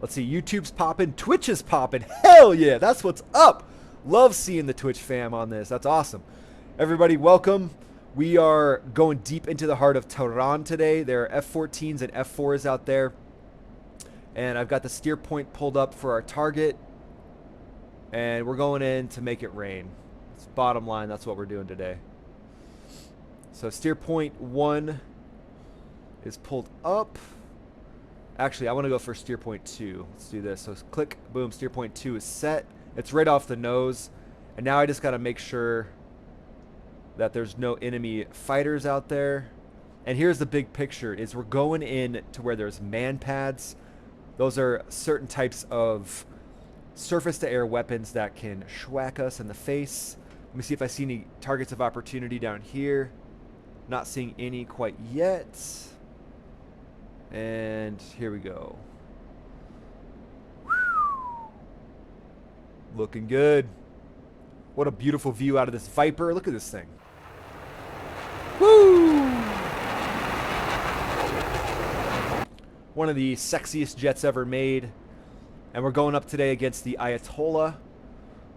Let's see, YouTube's popping, Twitch is popping. Hell yeah, that's what's up. Love seeing the Twitch fam on this. That's awesome. Everybody, welcome. We are going deep into the heart of Tehran today. There are F-14s and F-4s out there. And I've got the steer point pulled up for our target. And we're going in to make it rain. It's bottom line, that's what we're doing today. So steer point 1 is pulled up. Actually, I want to go for steer point 2. Let's do this. So click, boom, steer point 2 is set. It's right off the nose. And now I just got to make sure that there's no enemy fighters out there. And here's the big picture, is we're going in to where there's man pads. Those are certain types of surface-to-air weapons that can schwack us in the face. Let me see if I see any targets of opportunity down here. Not seeing any quite yet. And here we go. Looking good. What a beautiful view out of this Viper. Look at this thing. Woo! One of the sexiest jets ever made. And we're going up today against the Ayatollah,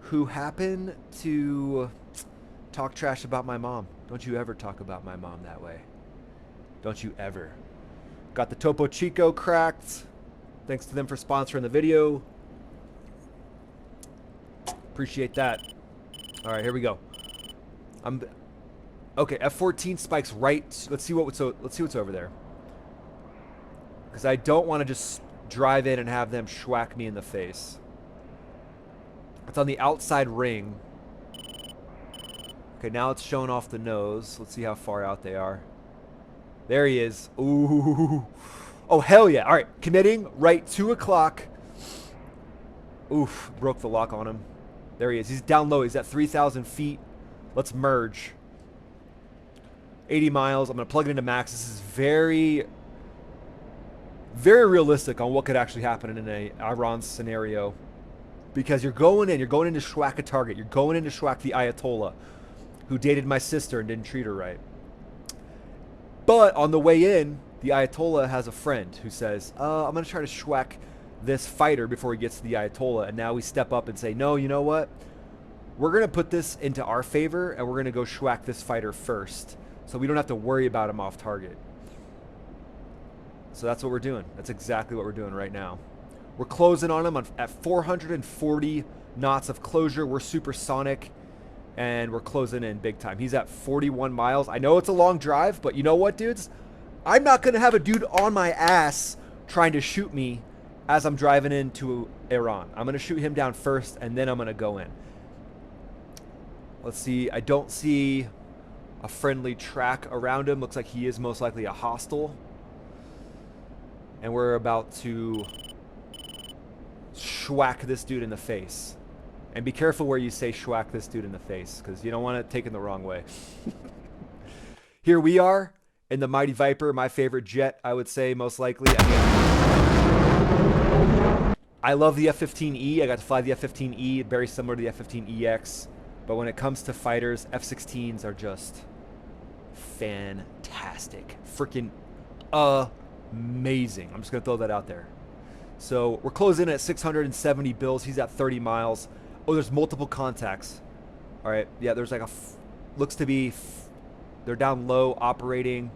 who happen to talk trash about my mom. Don't you ever talk about my mom that way. Don't you ever. Got the Topo Chico cracked. Thanks to them for sponsoring the video. Appreciate that. All right, here we go. Okay, F-14 spikes right. Let's see what's over there. Because I don't want to just drive in and have them schwack me in the face. It's on the outside ring. Okay, now it's showing off the nose. Let's see how far out they are. There he is. Ooh. Oh, hell yeah. All right, committing right 2 o'clock. Oof, broke the lock on him. There he is. He's down low. He's at 3,000 feet. Let's merge. 80 miles. I'm going to plug it into max. This is very, very realistic on what could actually happen in an Iran scenario. Because you're going in to schwack a target. You're going in to schwack the Ayatollah, who dated my sister and didn't treat her right. But on the way in, the Ayatollah has a friend who says, I'm going to try to schwack this fighter before he gets to the Ayatollah. And now we step up and say, no, you know what? We're going to put this into our favor, and we're going to go schwack this fighter first. So we don't have to worry about him off target. So that's what we're doing. That's exactly what we're doing right now. We're closing on him at 440 knots of closure. We're supersonic. And we're closing in big time. He's at 41 miles. I know it's a long drive, but you know what, dudes? I'm not going to have a dude on my ass trying to shoot me as I'm driving into Iran. I'm going to shoot him down first, and then I'm going to go in. Let's see. I don't see a friendly track around him. Looks like he is most likely a hostile. And we're about to schwack this dude in the face. And be careful where you say schwack this dude in the face, because you don't want it taken the wrong way. Here we are in the Mighty Viper, my favorite jet, I would say, most likely. I love the F-15E. I got to fly the F-15E, very similar to the F-15EX. But when it comes to fighters, F-16s are just fantastic. Freaking amazing. I'm just going to throw that out there. So we're closing in at 670 bills. He's at 30 miles. Oh, there's multiple contacts. All right. Yeah, there's like looks to be, they're down low operating.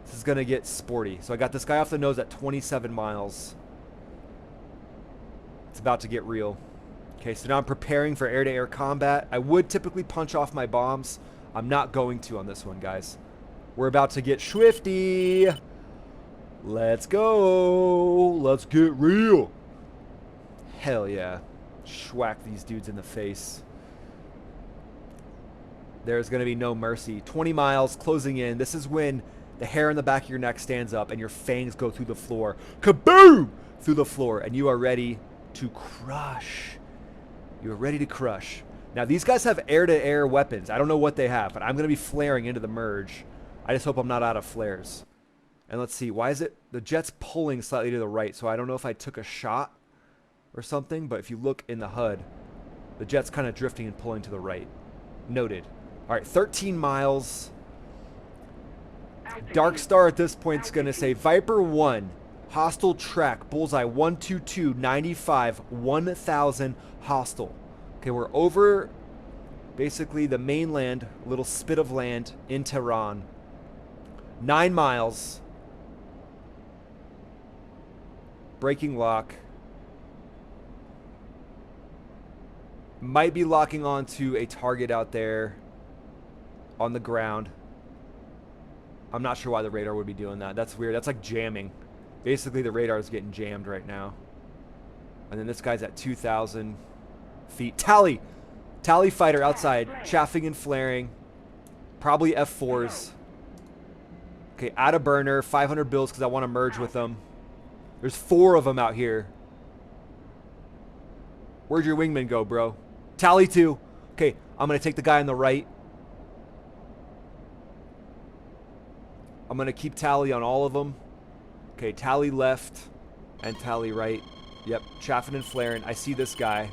This is going to get sporty. So I got this guy off the nose at 27 miles. It's about to get real. Okay, so now I'm preparing for air-to-air combat. I would typically punch off my bombs. I'm not going to on this one, guys. We're about to get swifty. Let's go. Let's get real. Hell yeah. Schwack these dudes in the face. There's going to be no mercy. 20 miles, closing in. This is when the hair on the back of your neck stands up and your fangs go through the floor. Kaboom! Through the floor. And you are ready to crush. You are ready to crush. Now, these guys have air-to-air weapons. I don't know what they have, but I'm going to be flaring into the merge. I just hope I'm not out of flares. And let's see. Why is it? The jet's pulling slightly to the right, so I don't know if I took a shot or something, but if you look in the HUD, the jet's kind of drifting and pulling to the right. Noted. All right, 13 miles. Dark Star at this point is going to say, Viper 1, Hostile track. Bullseye 122, 95, 1,000 hostile. Okay, we're over basically the mainland, little spit of land in Tehran. 9 miles. Breaking lock. Might be locking onto a target out there on the ground. I'm not sure why the radar would be doing that. That's weird. That's like jamming. Basically, the radar is getting jammed right now. And then this guy's at 2,000 feet. Tally! Tally fighter outside. Chaffing and flaring. Probably F4s. Okay, out of burner. 500 bills because I want to merge with them. There's 4 of them out here. Where'd your wingman go, bro? Tally 2. Okay, I'm going to take the guy on the right. I'm going to keep tally on all of them. Okay, tally left and tally right. Yep, chaffing and flaring. I see this guy.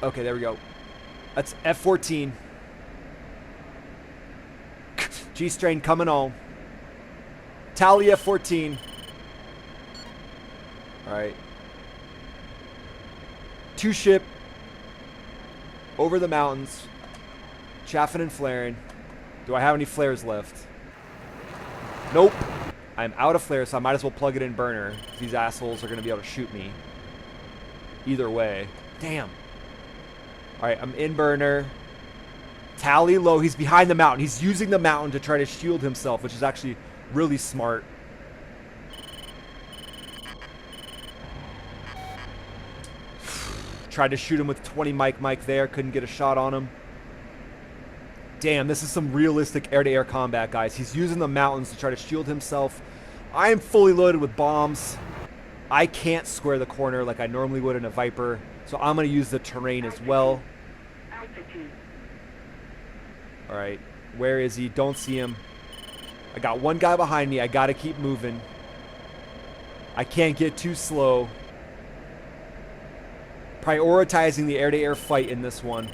Okay, there we go. That's F-14. G-strain coming on. Tally F-14. Alright. 2 ship. Over the mountains. Chaffing and flaring. Do I have any flares left? Nope. I'm out of flares, so I might as well plug it in burner. These assholes are going to be able to shoot me. Either way. Damn. Alright, I'm in burner. Tally low. He's behind the mountain. He's using the mountain to try to shield himself, which is actually really smart. Tried to shoot him with 20 Mike there. Couldn't get a shot on him. Damn, this is some realistic air-to-air combat, guys. He's using the mountains to try to shield himself. I am fully loaded with bombs. I can't square the corner like I normally would in a Viper, so I'm going to use the terrain as well. Alright, where is he? Don't see him. I got one guy behind me. I got to keep moving. I can't get too slow. Prioritizing the air-to-air fight in this one.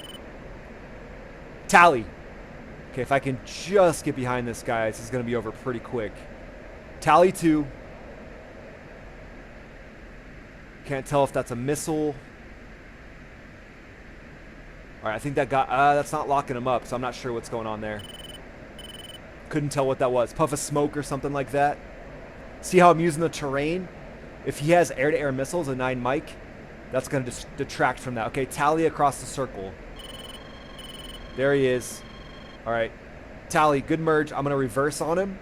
Tally. Okay, if I can just get behind this guy, this is going to be over pretty quick. Tally 2. Can't tell if that's a missile. Alright, I think that got... that's not locking him up, so I'm not sure what's going on there. Couldn't tell what that was. Puff of smoke or something like that. See how I'm using the terrain? If he has air-to-air missiles, a 9 Mike, that's going to detract from that. Okay, Tally across the circle. There he is. Alright. Tally, good merge. I'm going to reverse on him.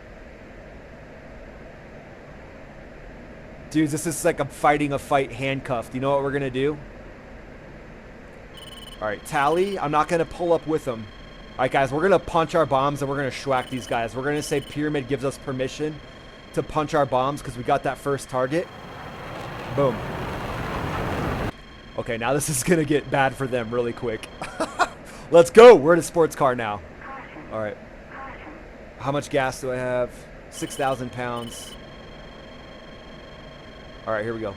Dudes, this is like I'm fighting a fight handcuffed. You know what we're going to do? Alright, Tally. I'm not going to pull up with him. Alright, guys. We're going to punch our bombs and we're going to schwack these guys. We're going to say Pyramid gives us permission to punch our bombs because we got that first target. Boom. Okay, now this is going to get bad for them really quick. Let's go. We're in a sports car now. All right. How much gas do I have? 6,000 pounds. All right, here we go.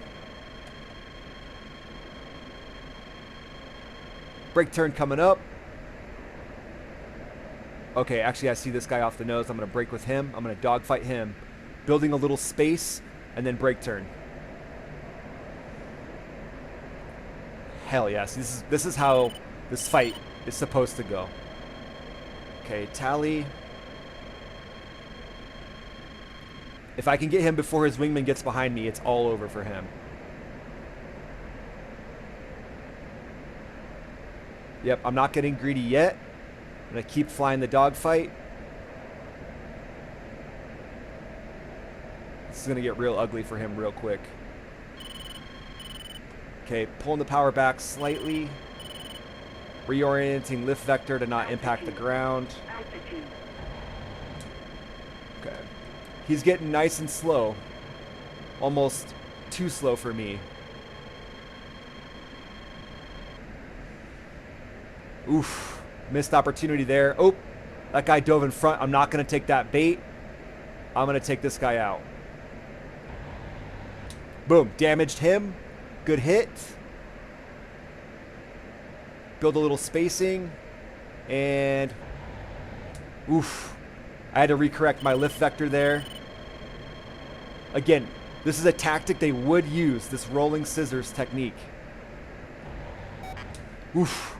Brake turn coming up. Okay, actually, I see this guy off the nose. I'm going to brake with him. I'm going to dogfight him. Building a little space, and then brake turn. Hell yes. This is how this fight is supposed to go. Okay, Tally. If I can get him before his wingman gets behind me, it's all over for him. Yep, I'm not getting greedy yet. I'm going to keep flying the dogfight. This is going to get real ugly for him real quick. Okay, pulling the power back slightly. Reorienting lift vector to not impact the ground. Okay. He's getting nice and slow. Almost too slow for me. Oof. Missed opportunity there. Oh, that guy dove in front. I'm not going to take that bait. I'm going to take this guy out. Boom. Damaged him. Good hit. Build a little spacing. And oof. I had to recorrect my lift vector there. Again, this is a tactic they would use, this rolling scissors technique. Oof.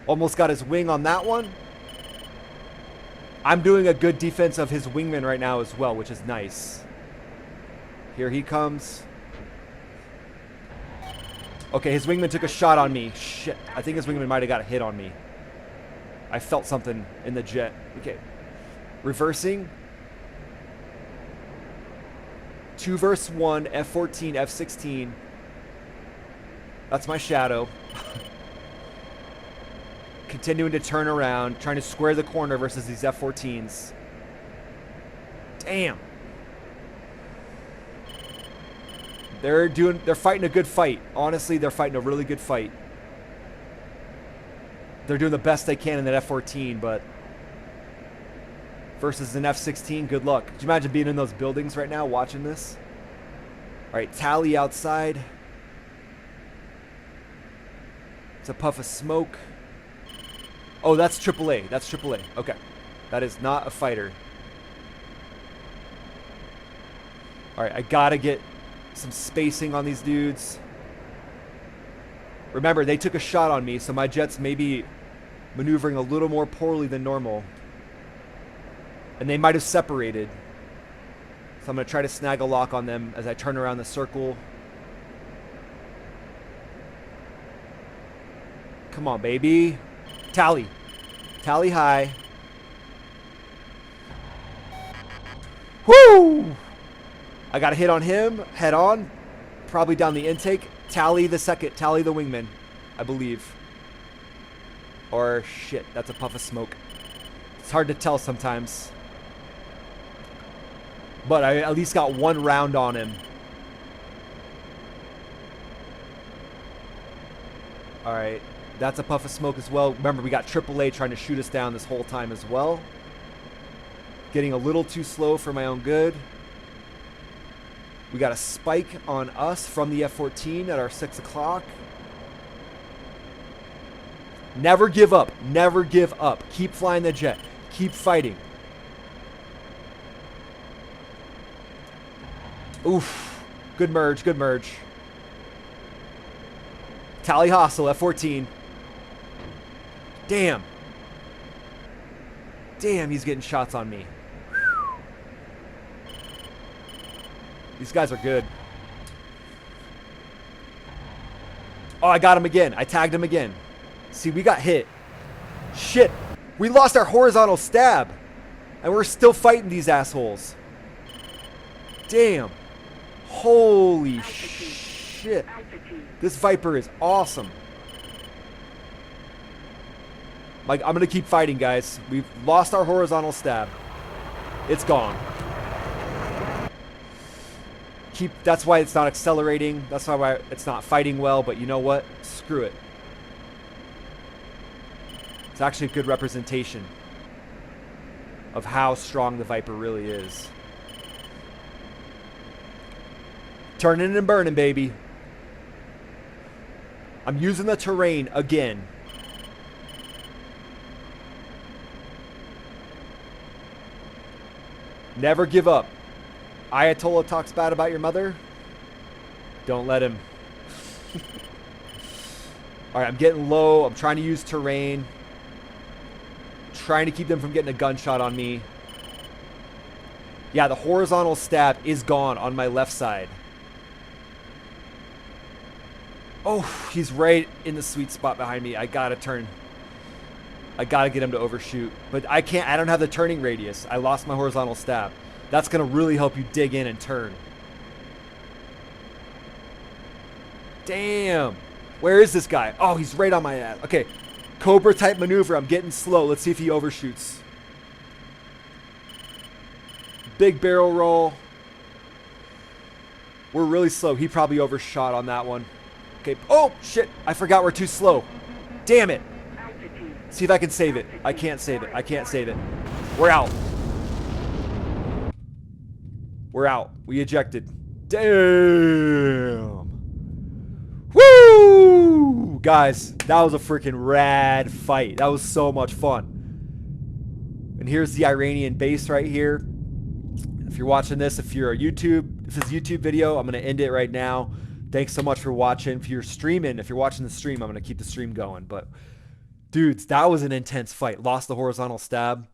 Almost got his wing on that one. I'm doing a good defense of his wingman right now as well, which is nice. Here he comes. Okay, his wingman took a shot on me. Shit, I think his wingman might have got a hit on me. I felt something in the jet. Okay, reversing. 2 versus 1, F-14, F-16. That's my shadow. Continuing to turn around, trying to square the corner versus these F-14s. Damn. They're fighting a good fight. Honestly, they're fighting a really good fight. They're doing the best they can in that F-14, but versus an F-16, good luck. Could you imagine being in those buildings right now watching this? All right, tally outside. It's a puff of smoke. Oh, that's AAA. That's AAA. Okay. That is not a fighter. All right, I gotta get some spacing on these dudes. Remember, they took a shot on me, so my jets may be maneuvering a little more poorly than normal. And they might have separated. So I'm going to try to snag a lock on them as I turn around the circle. Come on, baby. Tally. Tally high. Woo! I got a hit on him, head on. Probably down the intake. Tally the second. Tally the wingman, I believe. Or shit, that's a puff of smoke. It's hard to tell sometimes. But I at least got 1 round on him. Alright, that's a puff of smoke as well. Remember, we got AAA trying to shoot us down this whole time as well. Getting a little too slow for my own good. We got a spike on us from the F-14 at our 6 o'clock. Never give up. Never give up. Keep flying the jet. Keep fighting. Oof. Good merge. Good merge. Tally hostile. F-14. Damn. Damn, he's getting shots on me. These guys are good. Oh, I got him again. I tagged him again. See, we got hit. Shit. We lost our horizontal stab. And we're still fighting these assholes. Damn. Holy shit. This Viper is awesome. Like, I'm going to keep fighting, guys. We've lost our horizontal stab. It's gone. That's why it's not accelerating. That's why it's not fighting well. But you know what? Screw it. It's actually a good representation of how strong the Viper really is. Turning and burning, baby. I'm using the terrain again. Never give up. Ayatollah talks bad about your mother. Don't let him. Alright, I'm getting low. I'm trying to use terrain. Trying to keep them from getting a gunshot on me. Yeah, the horizontal stab is gone on my left side. Oh, he's right in the sweet spot behind me. I gotta turn. I gotta get him to overshoot. But I can't. I don't have the turning radius. I lost my horizontal stab. That's gonna really help you dig in and turn. Damn. Where is this guy? Oh, he's right on my ass. Okay. Cobra type maneuver. I'm getting slow. Let's see if he overshoots. Big barrel roll. We're really slow. He probably overshot on that one. Okay. Oh, shit. I forgot we're too slow. Damn it. See if I can save it. I can't save it. I can't save it. We're out. We're out. We ejected. Damn. Woo! Guys, that was a freaking rad fight. That was so much fun. And here's the Iranian base right here. If you're watching this, if you're a YouTube, if this is a YouTube video, I'm going to end it right now. Thanks so much for watching. If you're streaming, if you're watching the stream, I'm going to keep the stream going. But dudes, that was an intense fight. Lost the horizontal stab.